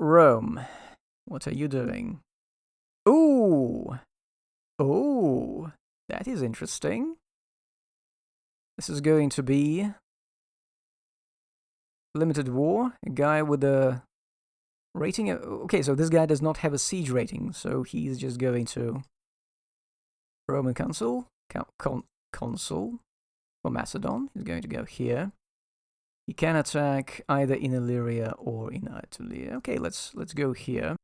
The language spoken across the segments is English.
Rome, what are you doing? Ooh! Oh, that is interesting. This is going to be limited war. A guy with a rating. Okay, so this guy does not have a siege rating, so he's just going to Roman consul. Consul for Macedon. He's going to go here. He can attack either in Illyria or in Aetolia. Okay, let's go here.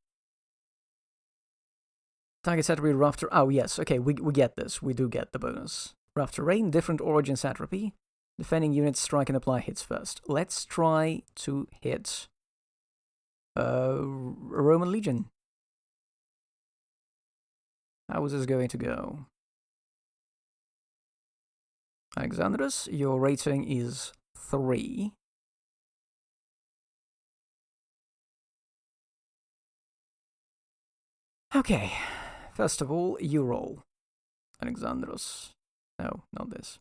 Target satrapy rough terrain. Oh yes, okay, we get this. We do get the bonus. Rough terrain, different origin satrapy. Defending units strike and apply hits first. Let's try to hit a Roman legion. How is this going to go? Alexandros, your rating is 3. Okay, first of all, you roll. Alexandros. No, not this.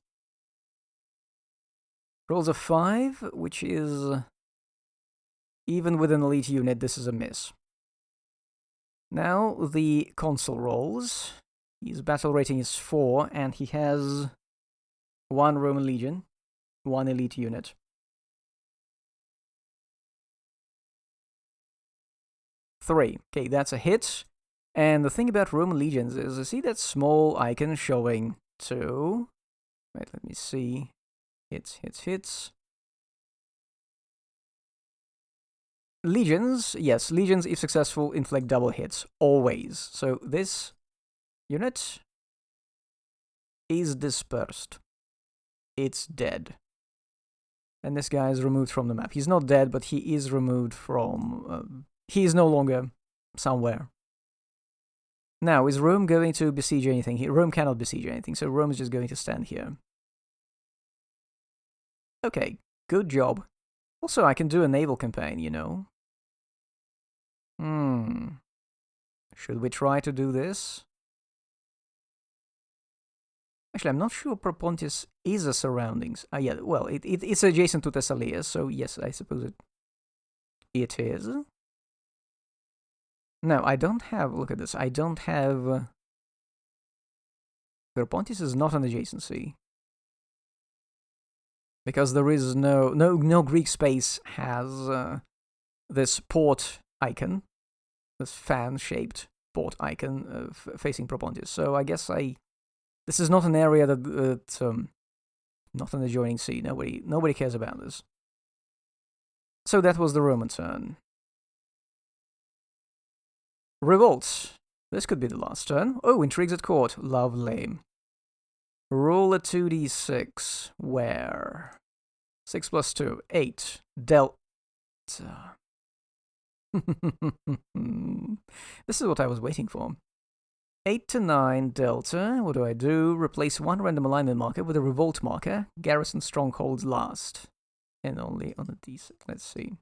Rolls a 5, which is... Even with an elite unit, this is a miss. Now, the consul rolls. His battle rating is 4, and he has 1 Roman legion, 1 elite unit. Three. Okay, that's a hit. And the thing about Roman legions is, you see that small icon showing 2? Wait, let me see. Hits. Legions, yes, legions, if successful, inflict double hits, always. So this unit is dispersed. It's dead. And this guy is removed from the map. He's not dead, but he is removed from... he is no longer somewhere. Now, is Rome going to besiege anything? Rome cannot besiege anything, so Rome is just going to stand here. Okay, good job. Also, I can do a naval campaign, you know. Should we try to do this? Actually, I'm not sure Propontis is a surroundings. Yeah, well, it's adjacent to Thessalia, so yes, I suppose it is. No, I don't have... Look at this. I don't have... Propontis is not an adjacency. Because there is no Greek space has this port icon, this fan-shaped port icon facing Propontis. So I guess this is not an area that not an adjoining sea. Nobody cares about this. So that was the Roman turn. Revolt. This could be the last turn. Oh, intrigues at court. Lovely. Roll a 2d6. Where? 6 plus 2. 8. Delta. This is what I was waiting for. 8 to 9 delta. What do? Replace 1 random alignment marker with a revolt marker. Garrison strongholds last. And only on a d6. Let's see.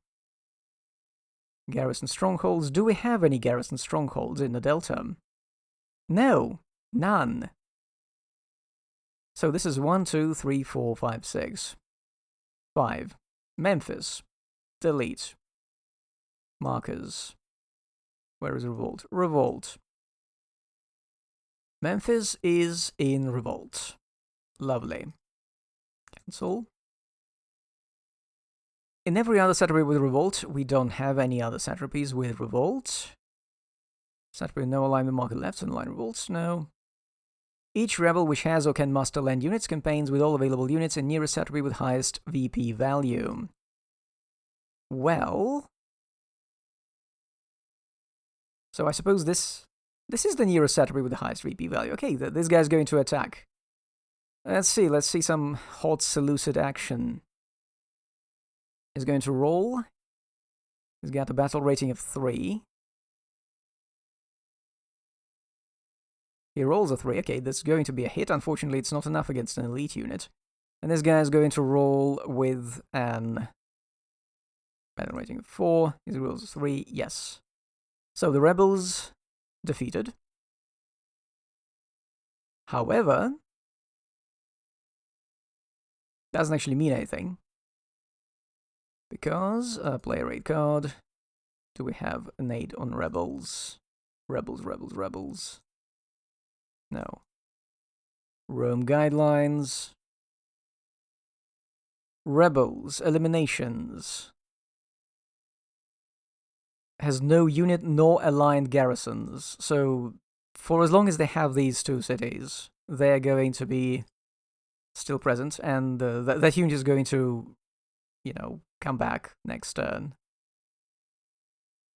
Garrison strongholds. Do we have any garrison strongholds in the delta? No. None. So this is 1, 2, 3, 4, 5, 6. 5. Memphis. Delete. Markers. Where is revolt? Revolt. Memphis is in revolt. Lovely. Cancel. In every other satrapy with revolt, we don't have any other satrapies with revolt. Satrapy with no alignment marker left, and align revolts, no. Each rebel which has or can muster land units campaigns with all available units in nearest satrapy with highest VP value. Well... So I suppose this is the nearest satrapy with the highest VP value. Okay, this guy's going to attack. Let's see some hot Seleucid action. He's going to roll. He's got a battle rating of 3. He rolls a 3. Okay, that's going to be a hit. Unfortunately, it's not enough against an elite unit. And this guy is going to roll with an battle rating of 4. He rolls a 3. Yes. So the rebels defeated. However, doesn't actually mean anything. Because, player raid card, Do we have an aid on rebels? Rebels. No. Rome guidelines. Rebels, eliminations. Has no unit nor aligned garrisons, so for as long as they have these two cities, they're going to be still present, and that unit is going to, come back next turn.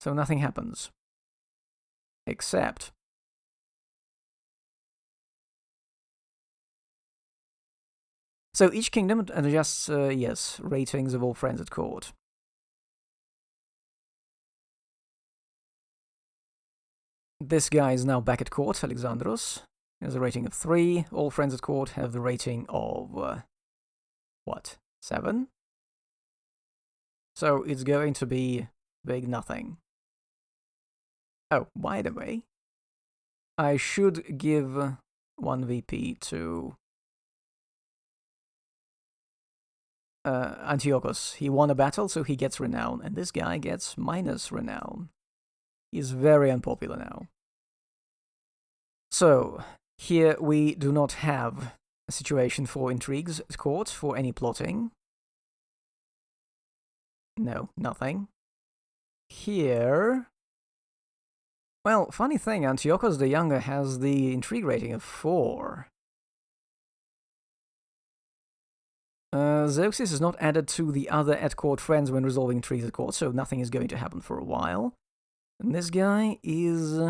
So nothing happens. Except... So each kingdom adjusts, ratings of all friends at court. This guy is now back at court, Alexandros. He has a rating of 3. All friends at court have the rating of... 7? So it's going to be big nothing. Oh, by the way, I should give 1 VP to Antiochus. He won a battle, so he gets renown, and this guy gets minus renown. He's very unpopular now. So, here we do not have a situation for intrigues at court, for any plotting. No, nothing. Here... Well, funny thing, Antiochus the Younger has the intrigue rating of 4. Zeuxis is not added to the other at-court friends when resolving intrigues at court, so nothing is going to happen for a while. And this guy is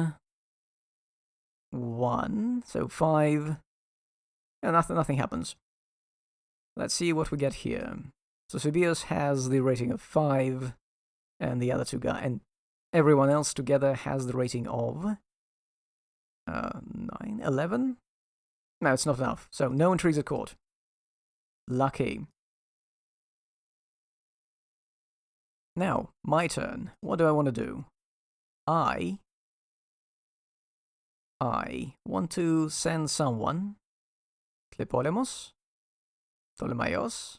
1, so 5. Yeah, nothing happens. Let's see what we get here. So Subios has the rating of 5, and the other two guys, and everyone else together has the rating of 9, 11? No, it's not enough. So no intrigues at court. Lucky. Now, my turn. What do I want to do? I want to send someone, Tlepolemos, Ptolemaios.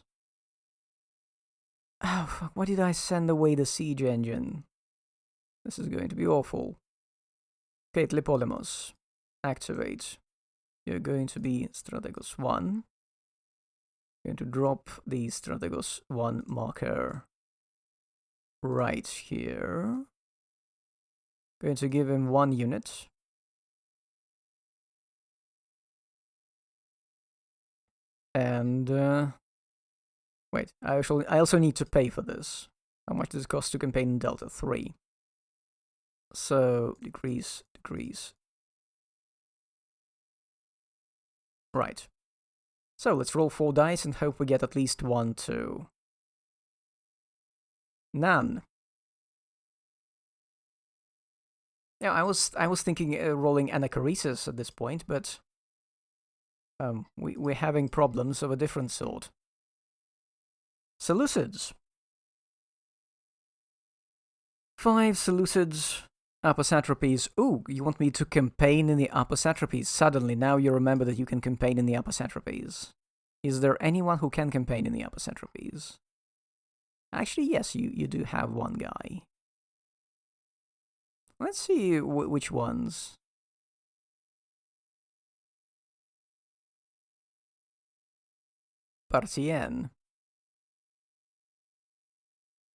Oh, fuck, why did I send away the siege engine? This is going to be awful. Okay, Tlepolemos, activate. You're going to be Strategos 1. Going to drop the Strategos 1 marker right here. Going to give him 1 unit. And, wait, I also need to pay for this. How much does it cost to campaign in Delta? 3. So, decrease. Right. So, let's roll 4 dice and hope we get at least 1, 2. None. Yeah, I was thinking rolling Anacharesis at this point, but we're having problems of a different sort. Seleucids. 5 Seleucids, upper satrapies. Ooh, you want me to campaign in the upper satrapies? Suddenly, now you remember that you can campaign in the upper satrapies. Is there anyone who can campaign in the upper satrapies? Actually, yes, you do have one guy. Let's see which ones. Partien.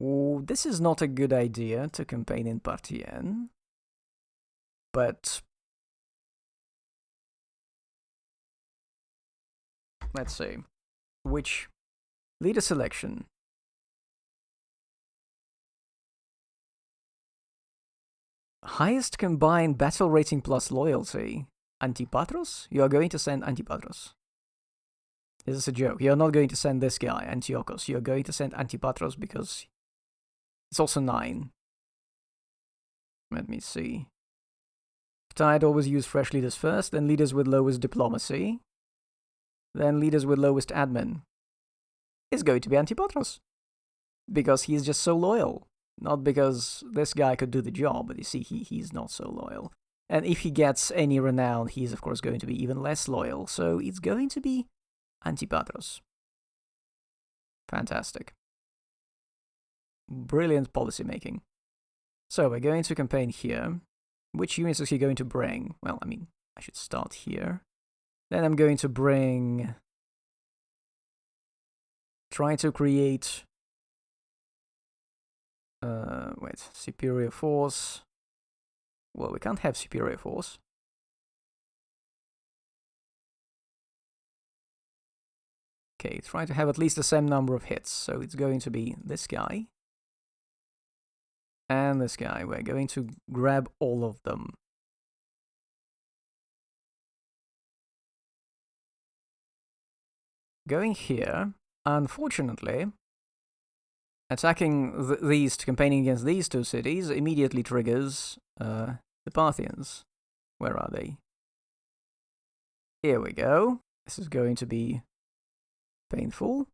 Ooh, this is not a good idea to campaign in Partien. But let's see. Which leader selection? Highest combined battle rating plus loyalty. Antipatros? You are going to send Antipatros. This is a joke. You're not going to send this guy, Antiochus. You're going to send Antipatros because it's also 9. Let me see. I'd always use fresh leaders first, then leaders with lowest diplomacy, then leaders with lowest admin. It's going to be Antipatros. Because he's just so loyal. Not because this guy could do the job, but you see, he's not so loyal. And if he gets any renown, he's of course going to be even less loyal. So it's going to be Antipatros. Fantastic. Brilliant policy making. So we're going to campaign here. Which units is he going to bring? Well, I mean, I should start here. Then I'm going to bring... Try to create... superior force. Well, we can't have superior force. Okay, try to have at least the same number of hits. So it's going to be this guy. And this guy. We're going to grab all of them. Going here, unfortunately, attacking campaigning against these two cities immediately triggers the Parthians. Where are they? Here we go. This is going to be painful.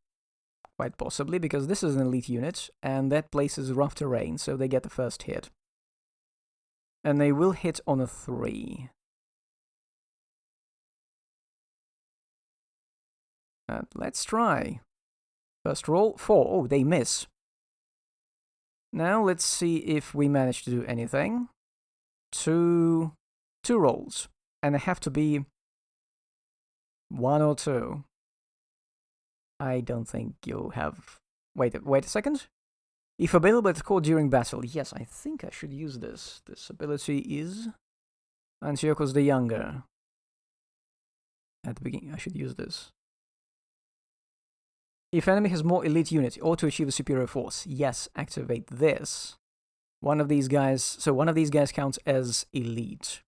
Quite possibly, because this is an elite unit, and that place is rough terrain, so they get the first hit. And they will hit on a 3. And let's try. First roll, 4. Oh, they miss. Now let's see if we manage to do anything. Two rolls. And they have to be 1 or 2. I don't think you have... Wait a second. If available at court during battle. Yes, I think I should use this. This ability is Antiochus the Younger. At the beginning, I should use this. If enemy has more elite unit or to achieve a superior force. Yes, activate this. One of these guys counts as elite.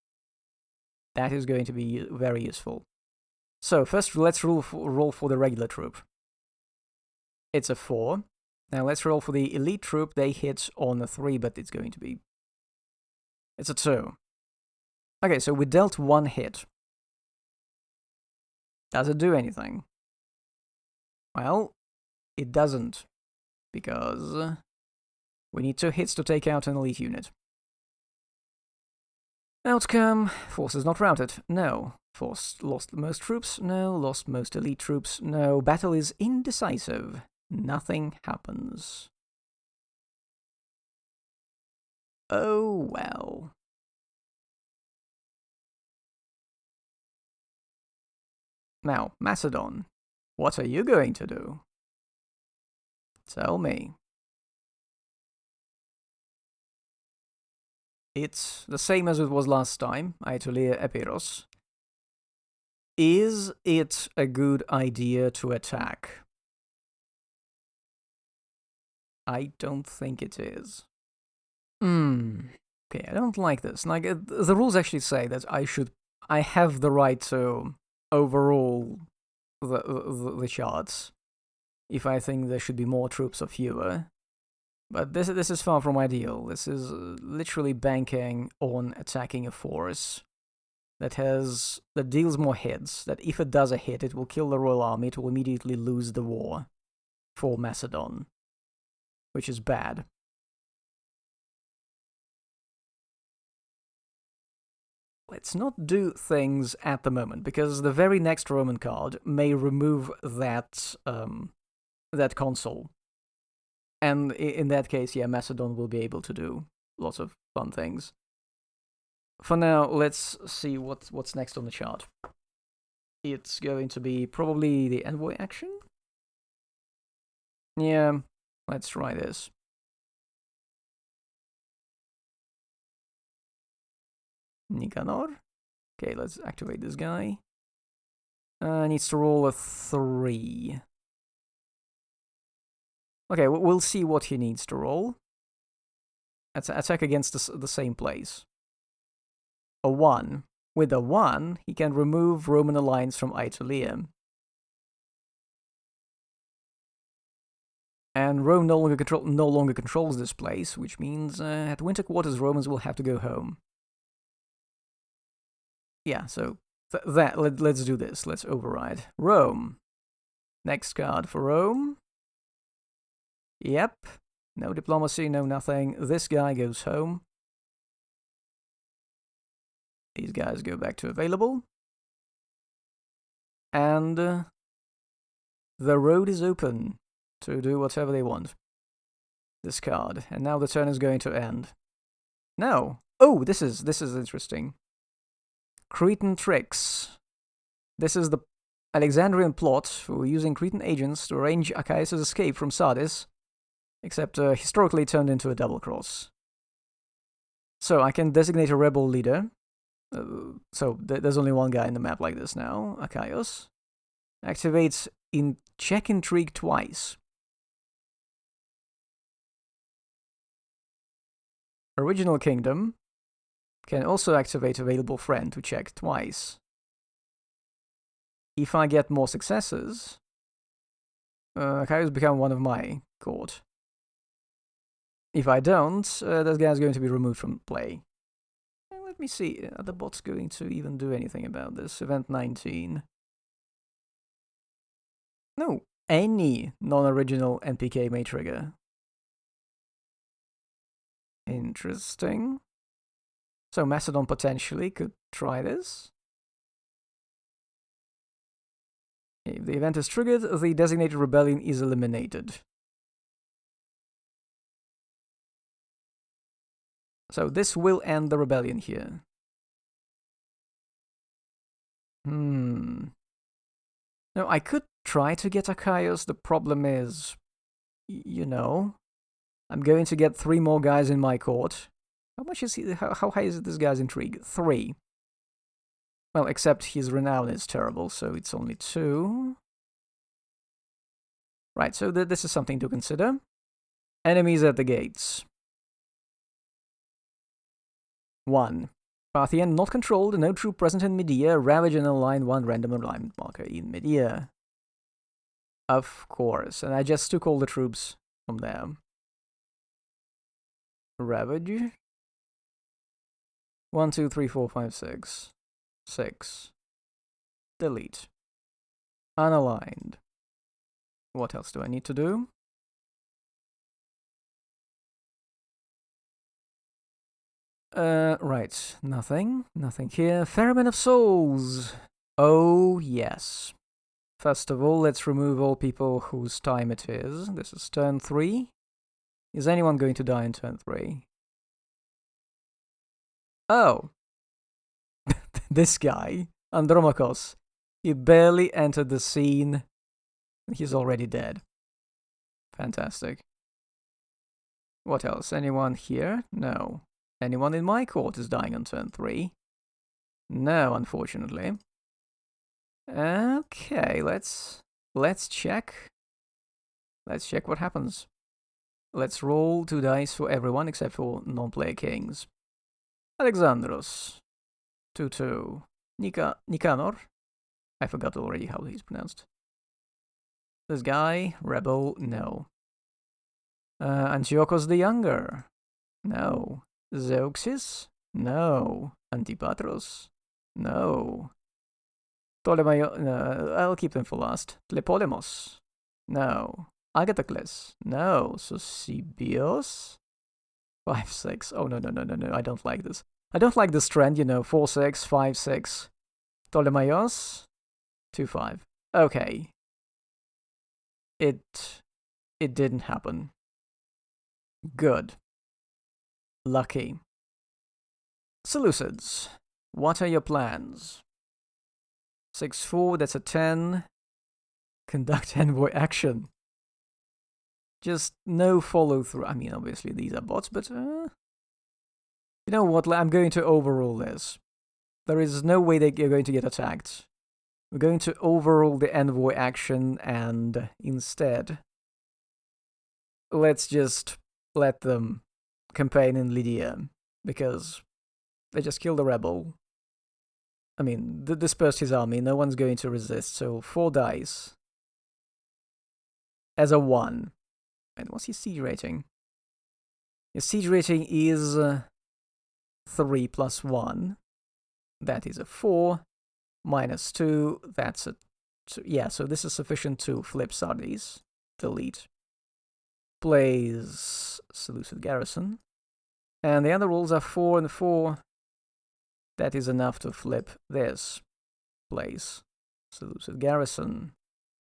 That is going to be very useful. So first let's roll for the regular troop. It's a 4. Now let's roll for the elite troop. They hit on a 3, but it's going to be... It's a 2. Okay, so we dealt 1 hit. Does it do anything? Well, it doesn't. Because we need 2 hits to take out an elite unit. Outcome, forces not routed. No. Force lost most troops. No. Lost most elite troops. No. Battle is indecisive. Nothing happens. Oh well. Now, Macedon, what are you going to do? Tell me. It's the same as it was last time, Aetolia Epiros. Is it a good idea to attack? I don't think it is. Okay, I don't like this. Like, the rules actually say that I have the right to overrule the charts if I think there should be more troops or fewer. But this is far from ideal. This is literally banking on attacking a force that deals more hits, that if it does a hit, it will kill the royal army, it will immediately lose the war for Macedon, which is bad. Let's not do things at the moment, because the very next Roman card may remove that console. And in that case, yeah, Macedon will be able to do lots of fun things. For now, let's see what's next on the chart. It's going to be probably the envoy action? Yeah, let's try this. Nicanor? Okay, let's activate this guy. Needs to roll a 3. Okay, we'll see what he needs to roll. Attack against the same place. A 1. With a 1, he can remove Roman alliance from Aetolia. And Rome no longer controls this place, which means at winter quarters Romans will have to go home. Yeah, so let's do this. Let's override. Rome. Next card for Rome. Yep. No diplomacy, no nothing. This guy goes home. These guys go back to available. And the road is open to do whatever they want. Discard. And now the turn is going to end. No. Oh, this is interesting. Cretan tricks. This is the Alexandrian plot for using Cretan agents to arrange Achaeus' escape from Sardis, except historically turned into a double cross. So I can designate a rebel leader. So there's only one guy in the map like this now, Achaeus. Activates in check intrigue twice. Original Kingdom can also activate available friend to check twice. If I get more successes, Achaeus become one of my court. If I don't, this guy's going to be removed from play. Let me see, are the bots going to even do anything about this? Event 19. No, any non-original NPK may trigger. Interesting. So Macedon potentially could try this. If the event is triggered, the designated rebellion is eliminated. So this will end the rebellion here. No, I could try to get Achaeus. The problem is, you know, I'm going to get 3 more guys in my court. How much is he? How high is this guy's intrigue? 3. Well, except his renown is terrible, so it's only 2. Right, so this is something to consider. Enemies at the gates. 1. Parthian not controlled, no troop present in Medea, ravage and align 1 random alignment marker in Medea. Of course, and I just took all the troops from there. Ravage. 1, 2, 3, 4, 5, 6. 6. Delete. Unaligned. What else do I need to do? Right. Nothing. Nothing here. Ferryman of Souls. Oh, yes. First of all, let's remove all people whose time it is. This is turn 3. Is anyone going to die in turn 3? Oh. This guy, Andromakos. He barely entered the scene. He's already dead. Fantastic. What else? Anyone here? No. Anyone in my court is dying on turn 3? No, unfortunately. Okay, let's check. Let's check what happens. Let's roll 2 dice for everyone except for non-player kings. Alexandros. 2-2. Nicanor. I forgot already how he's pronounced. This guy, rebel, no. Antiochos the Younger. No. Zeuxis? No. Antipatros? No. Ptolemaio? No. I'll keep them for last. Tlepolemos? No. Agathocles? No. Sosibios? 5-6. Oh, no. I don't like this. I don't like this trend, you know. 4-6, 5-6. Ptolemaios? 2-5. Okay. It didn't happen. Good. Lucky. Seleucids, what are your plans? 6-4, that's a 10. Conduct envoy action. Just no follow-through. I mean, obviously these are bots, but... you know what, I'm going to overrule this. There is no way that you're going to get attacked. We're going to overrule the envoy action, and instead... let's just let them campaign in Lydia, because they just killed a rebel. I mean, dispersed his army, no one's going to resist, so 4 dice. As a 1. And what's his siege rating? His siege rating is 3 plus 1. That is a 4. Minus 2, that's a 2. Yeah, so this is sufficient to flip Sardis. Delete. Plays Seleucid Garrison. And the other rolls are 4 and 4. That is enough to flip this. Plays Seleucid Garrison.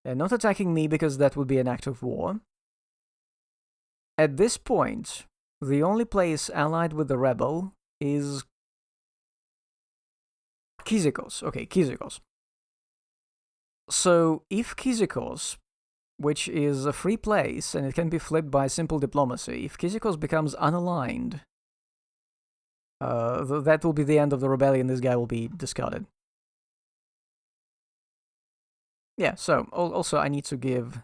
They're not attacking me because that would be an act of war. At this point, the only place allied with the rebel is Kyzikos. Okay, Kyzikos. So if Kyzikos, which is a free place and it can be flipped by simple diplomacy, if Kyzikos becomes unaligned, that will be the end of the rebellion. This guy will be discarded. Yeah, so also I need to give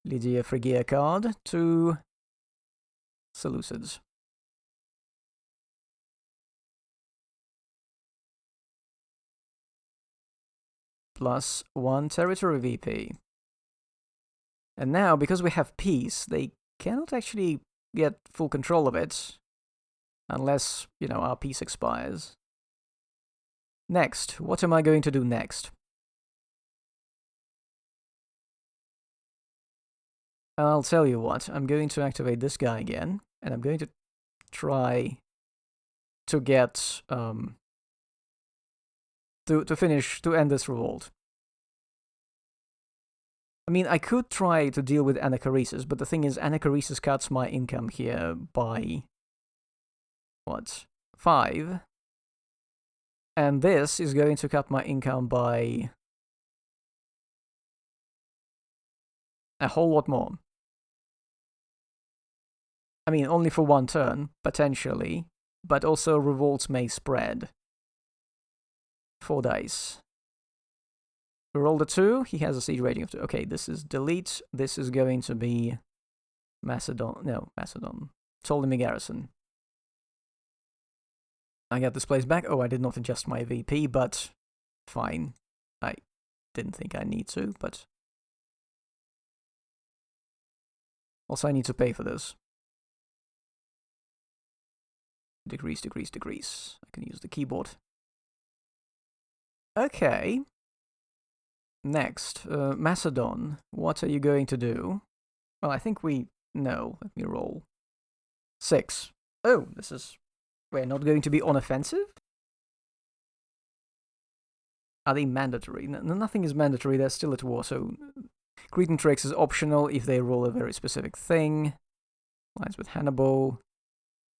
Lydia Phrygia card to Seleucids. +1 territory VP. And now, because we have peace, they cannot actually get full control of it unless, our peace expires. Next, what am I going to do next? I'll tell you what, I'm going to activate this guy again, and I'm going to try to get, to end this revolt. I mean, I could try to deal with Anacharesis, but the thing is, Anacharesis cuts my income here by, 5? And this is going to cut my income by a whole lot more. I mean, only for one turn, potentially, but also revolts may spread. 4 dice. We roll the 2, he has a siege rating of 2. Okay, this is delete, this is going to be Macedon, Ptolemy Garrison. I got this place back. Oh, I did not adjust my VP, but fine. I didn't think I need to, but also I need to pay for this. Decrease, decrease, decrease. I can use the keyboard. Okay. Next, Macedon. What are you going to do? Well, I think we know. Let me roll. 6. Oh, this is... We're not going to be on offensive? Are they mandatory? Nothing is mandatory, they're still at war, so... Cretan tricks is optional if they roll a very specific thing. Lines with Hannibal.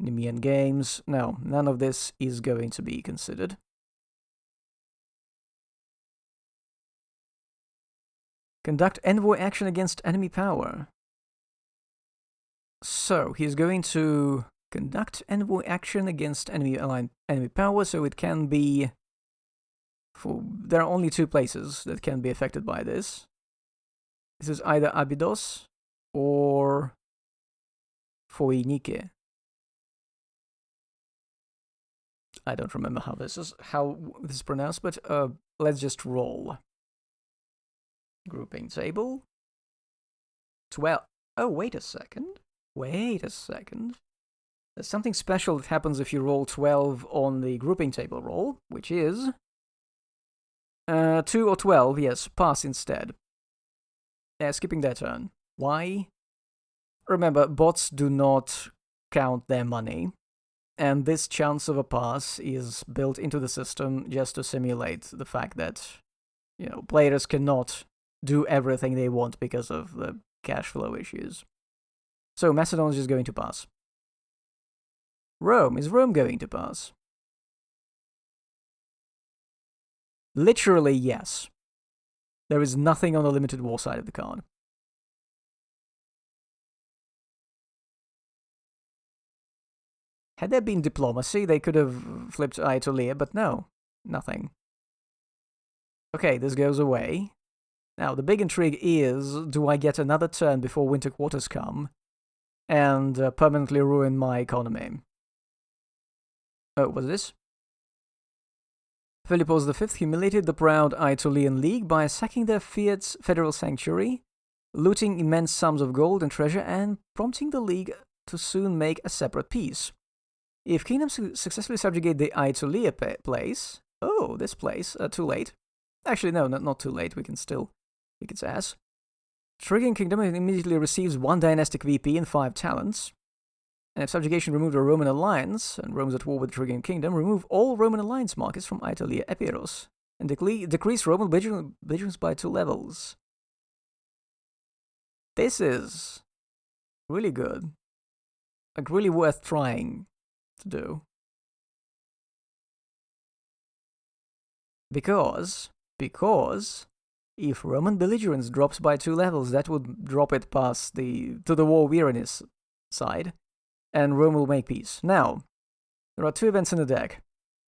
Nemean games. No, none of this is going to be considered. Conduct envoy action against enemy power. So, he's going to conduct envoy action against enemy power, so it can be... There are only 2 places that can be affected by this. This is either Abydos or Phoenike. I don't remember how this is pronounced, but let's just roll. Grouping table. 12. Oh, wait a second. Wait a second. There's something special that happens if you roll 12 on the grouping table roll, which is 2 or 12, yes, pass instead. Skipping their turn. Why? Remember, bots do not count their money, and this chance of a pass is built into the system just to simulate the fact that, players cannot do everything they want because of the cash flow issues. So Macedon is just going to pass. Rome. Is Rome going to pass? Literally, yes. There is nothing on the limited war side of the card. Had there been diplomacy, they could have flipped Aetolia, but no, nothing. Okay, this goes away. Now, the big intrigue is, do I get another turn before winter quarters come and permanently ruin my economy? Oh, what's this? Philippos V humiliated the proud Aetolian League by sacking their federal sanctuary, looting immense sums of gold and treasure, and prompting the League to soon make a separate peace. If kingdoms successfully subjugate the Aetolia place... Oh, this place. Too late. Actually, no, not too late. We can still kick its ass. Triggering kingdom immediately receives 1 dynastic VP and 5 talents. And if subjugation removed a Roman alliance, and Rome's at war with the triggering kingdom, remove all Roman alliance markets from Aetolia Epiros, and decrease Roman belligerence by 2 levels. This is really good. like really worth trying to do. Because if Roman belligerence drops by 2 levels, that would drop it past to the war weariness side, and Rome will make peace. Now, there are 2 events in the deck.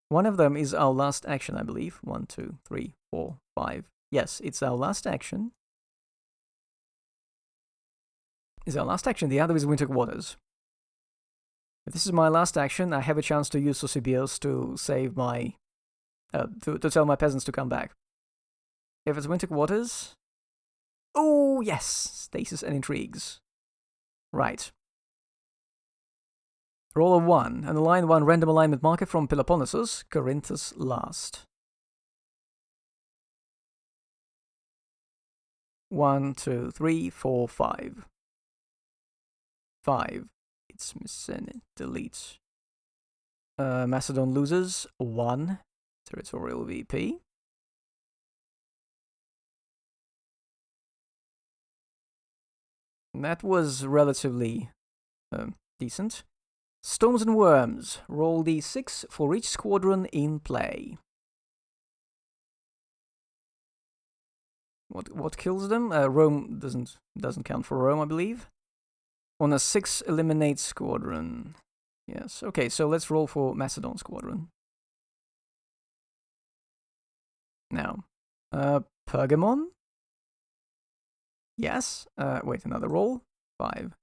One of them is our last action, I believe. 1, 2, 3, 4, 5. Yes, it's our last action. The other is Winter Quarters. If this is my last action, I have a chance to use Eusebius to save my... to tell my peasants to come back. If it's Winter Quarters... Oh, yes! Stasis and Intrigues. Right. Roll a 1, and align 1 random alignment marker from Peloponnesus, Corinthus last. 1, 2, 3, 4, 5. 5. It's missing. Delete. Macedon loses 1 territorial VP. That was relatively decent. Storms and Worms. Roll d6 for each squadron in play. What kills them? Rome doesn't count for Rome, I believe. On a 6 eliminate squadron. Yes. Okay, so let's roll for Macedon squadron. Now, Pergamon. Yes. Wait, another roll. 5.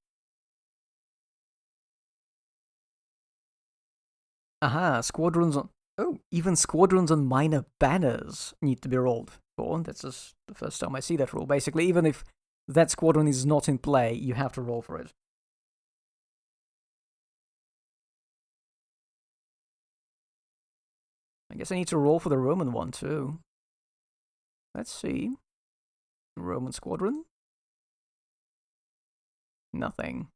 Aha, squadrons on... Oh, even squadrons on minor banners need to be rolled for. That's just the first time I see that rule. Basically, even if that squadron is not in play, you have to roll for it. I guess I need to roll for the Roman one, too. Let's see. Roman squadron. Nothing.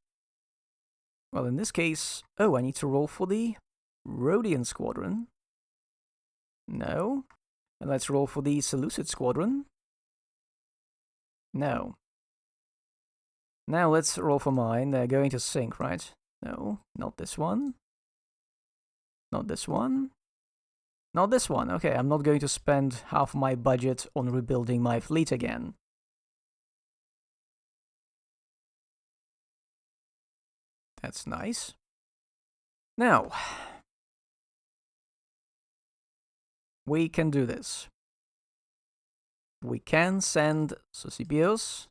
Well, in this case... Oh, I need to roll for the Rhodian squadron. No. And let's roll for the Seleucid squadron. No. Now let's roll for mine. They're going to sink, right? No, not this one. Not this one. Not this one. Okay, I'm not going to spend half my budget on rebuilding my fleet again. That's nice. Now, we can do this. We can send Eusebius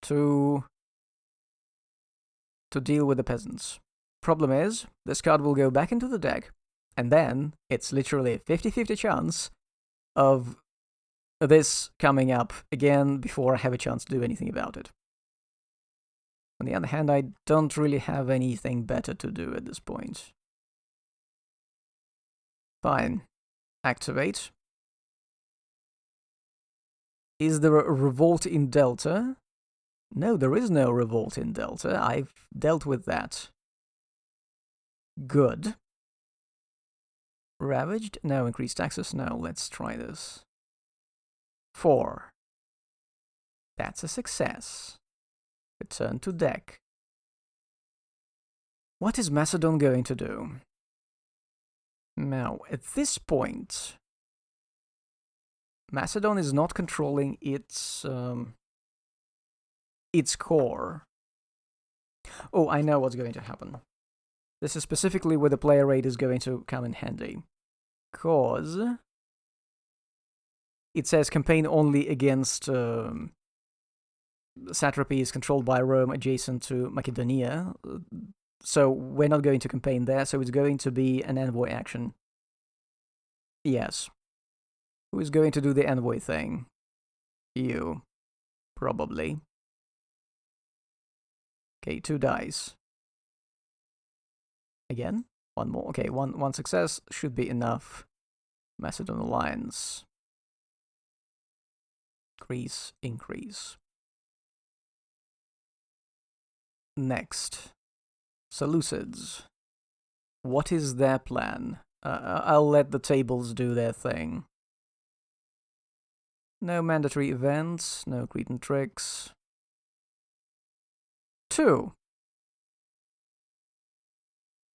to deal with the peasants. Problem is, this card will go back into the deck, and then it's literally a 50-50 chance of this coming up again before I have a chance to do anything about it. On the other hand, I don't really have anything better to do at this point. Fine. Activate. Is there a revolt in Delta? No, there is no revolt in Delta. I've dealt with that. Good. Ravaged? No. Increased taxes? No. Let's try this. 4. That's a success. Return to deck. What is Macedon going to do? Now, at this point, Macedon is not controlling its core. Oh, I know what's going to happen. This is specifically where the player rate is going to come in handy. Because it says campaign only against satrapies controlled by Rome adjacent to Macedonia. So we're not going to campaign there, so it's going to be an envoy action. Yes. Who is going to do the envoy thing? You. Probably. Okay, 2 dice. Again? 1 more. Okay, one success should be enough. Macedon Alliance. Increase, increase. Next. Seleucids. What is their plan? I'll let the tables do their thing. No mandatory events, no Cretan tricks. 2.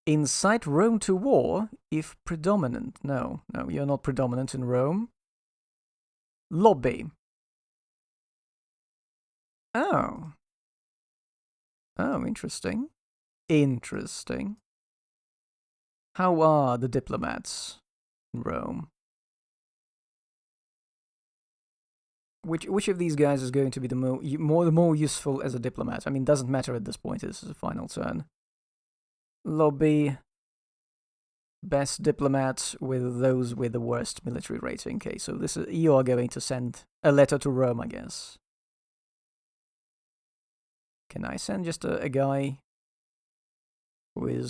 Incite Rome to war if predominant. No, you're not predominant in Rome. Lobby. Oh. Oh, interesting. Interesting. How are the diplomats in Rome? Which of these guys is going to be the more useful as a diplomat? I mean, doesn't matter at this point. This is a final turn. Lobby. Best diplomat with those with the worst military rating. Okay, so you are going to send a letter to Rome, I guess. Can I send just a guy who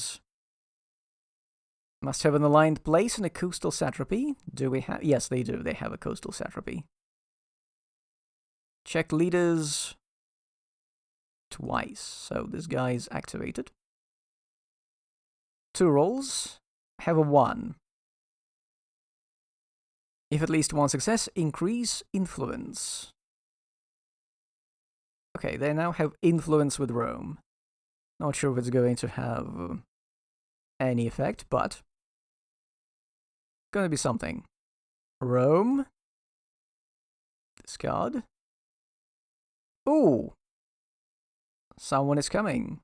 must have an aligned place in a coastal satrapy? Do we have? Yes, they do. They have a coastal satrapy. Check leaders twice. So this guy's activated. 2 rolls. Have a 1. If at least 1 success, increase influence. Okay, they now have influence with Rome. Not sure if it's going to have any effect, but gonna be something. Rome. Discard. Ooh! Someone is coming.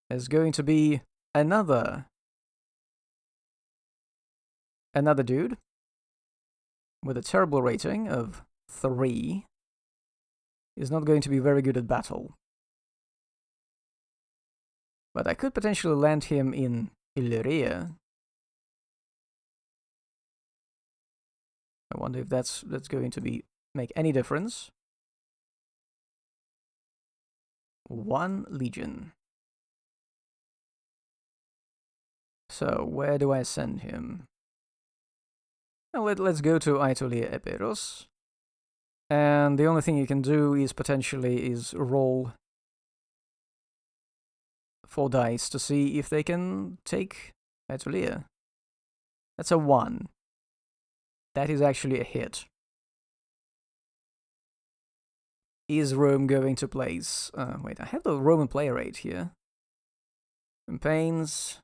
There's going to be another dude with a terrible rating of 3 is not going to be very good at battle. But I could potentially land him in Illyria. I wonder if that's going to make any difference. 1 legion. So, where do I send him? Well, let's go to Aetolia Eperos. And the only thing you can do is potentially roll 4 dice to see if they can take Aetolia. That's a 1. That is actually a hit. Is Rome going to place... wait, I have the Roman player rate here. Campaigns...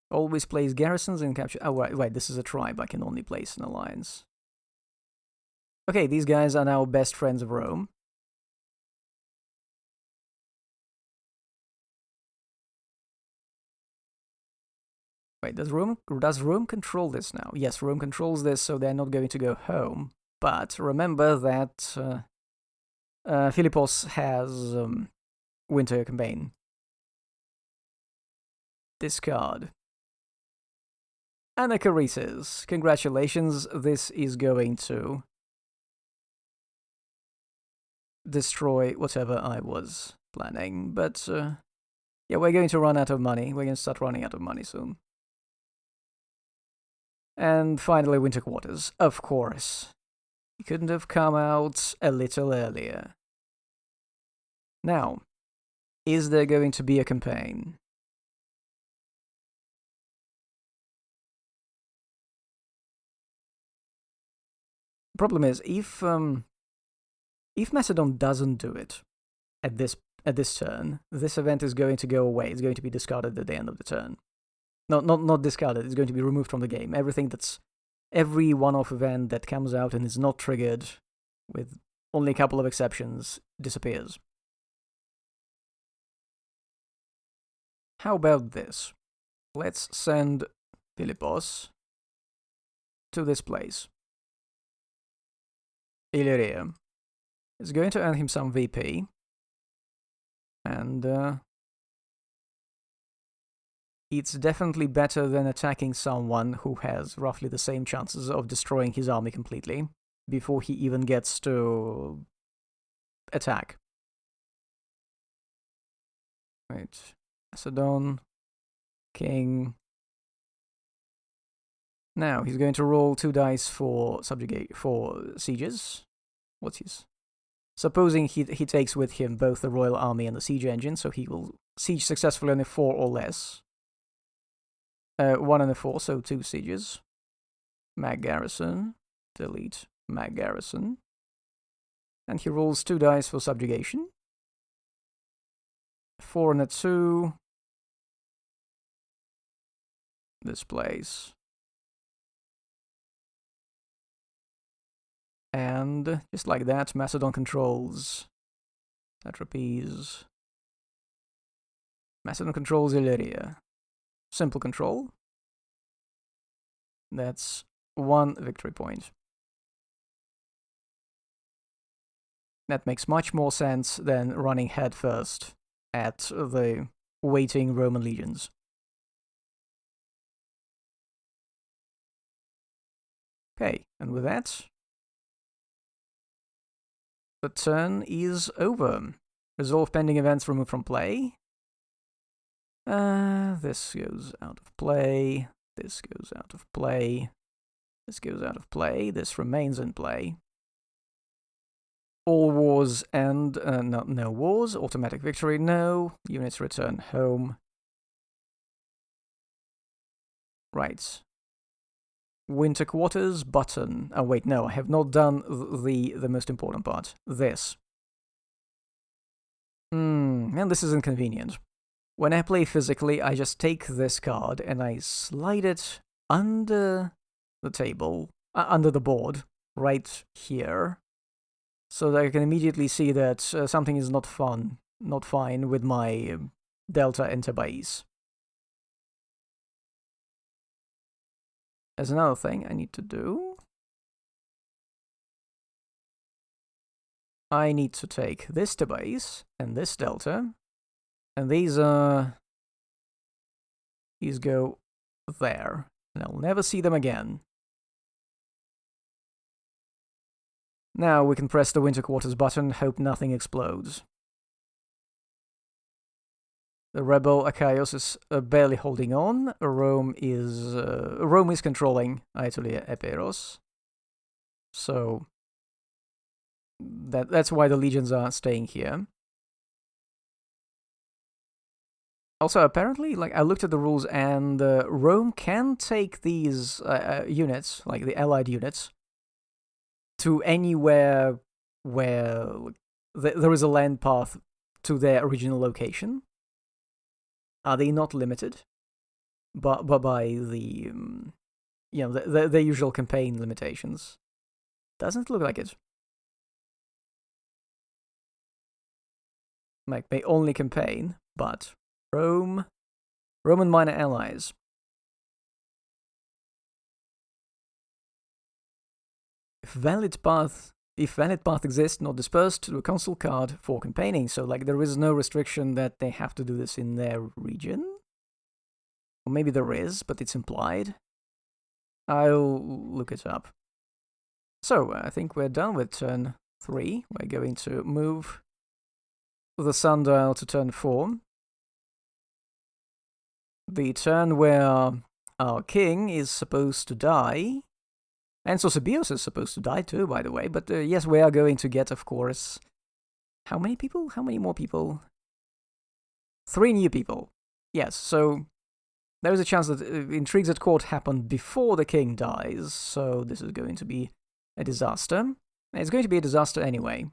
Always place garrisons and capture... Oh, right, this is a tribe. I can only place an alliance. Okay, these guys are now best friends of Rome. Wait, does Rome control this now? Yes, Rome controls this, so they're not going to go home. But remember that Philippos has winter campaign. Discard. Anacharesis. Congratulations, this is going to destroy whatever I was planning. But, yeah, we're going to run out of money. We're going to start running out of money soon. And finally, winter quarters. Of course. It couldn't have come out a little earlier. Now, is there going to be a campaign? The problem is, if Macedon doesn't do it at this turn, this event is going to go away. It's going to be discarded at the end of the turn. No, not discarded. It's going to be removed from the game. Every one-off event that comes out and is not triggered, with only a couple of exceptions, disappears. How about this? Let's send Philippos to this place. Illyria. It's going to earn him some VP. And it's definitely better than attacking someone who has roughly the same chances of destroying his army completely before he even gets to attack. Right. Macedon. King. Now, he's going to roll 2 dice for sieges. What's his? Supposing he takes with him both the royal army and the siege engine, so he will siege successfully on a 4 or less. 1 and a 4, so 2 sieges. Mag garrison. Delete mag garrison. And he rolls 2 dice for subjugation. 4 and a 2. This place. And just like that, Macedon controls Satrapies. Macedon controls Illyria. Simple control. That's 1 victory point. That makes much more sense than running headfirst at the waiting Roman legions. Okay, and with that, the turn is over. Resolve pending events removed from play. This goes out of play. This goes out of play. This goes out of play. This remains in play. All wars end. No wars. Automatic victory. No. Units return home. Right. Winter quarters button. Oh wait, no, I have not done the most important part. This. And this is inconvenient. When I play physically, I just take this card and I slide it under the table, under the board, right here, so that I can immediately see that something is not fine with my delta enter base. There's another thing I need to do. I need to take this to base and this delta, and these go there, and I'll never see them again. Now we can press the Winter Quarters button, hope nothing explodes. The rebel Achaeos is barely holding on. Rome is controlling Aetolia Epeiros, so that's why the legions are staying here. Also, apparently, like I looked at the rules, and Rome can take these units, like the allied units, to anywhere where there is a land path to their original location. Are they not limited? But by the the usual campaign limitations. Doesn't look like it. Like they only campaign, but Roman minor allies. If valid path exists, not dispersed, to a consul card for campaigning. So like there is no restriction that they have to do this in their region. Or maybe there is, but it's implied. I'll look it up. So I think we're done with turn 3. We're going to move the sundial to turn 4. The turn where our king is supposed to die. And Sosibios is supposed to die too, by the way. But yes, we are going to get, of course... How many people? How many more people? 3 new people. Yes, so there is a chance that intrigues at court happen before the king dies. So this is going to be a disaster. It's going to be a disaster anyway.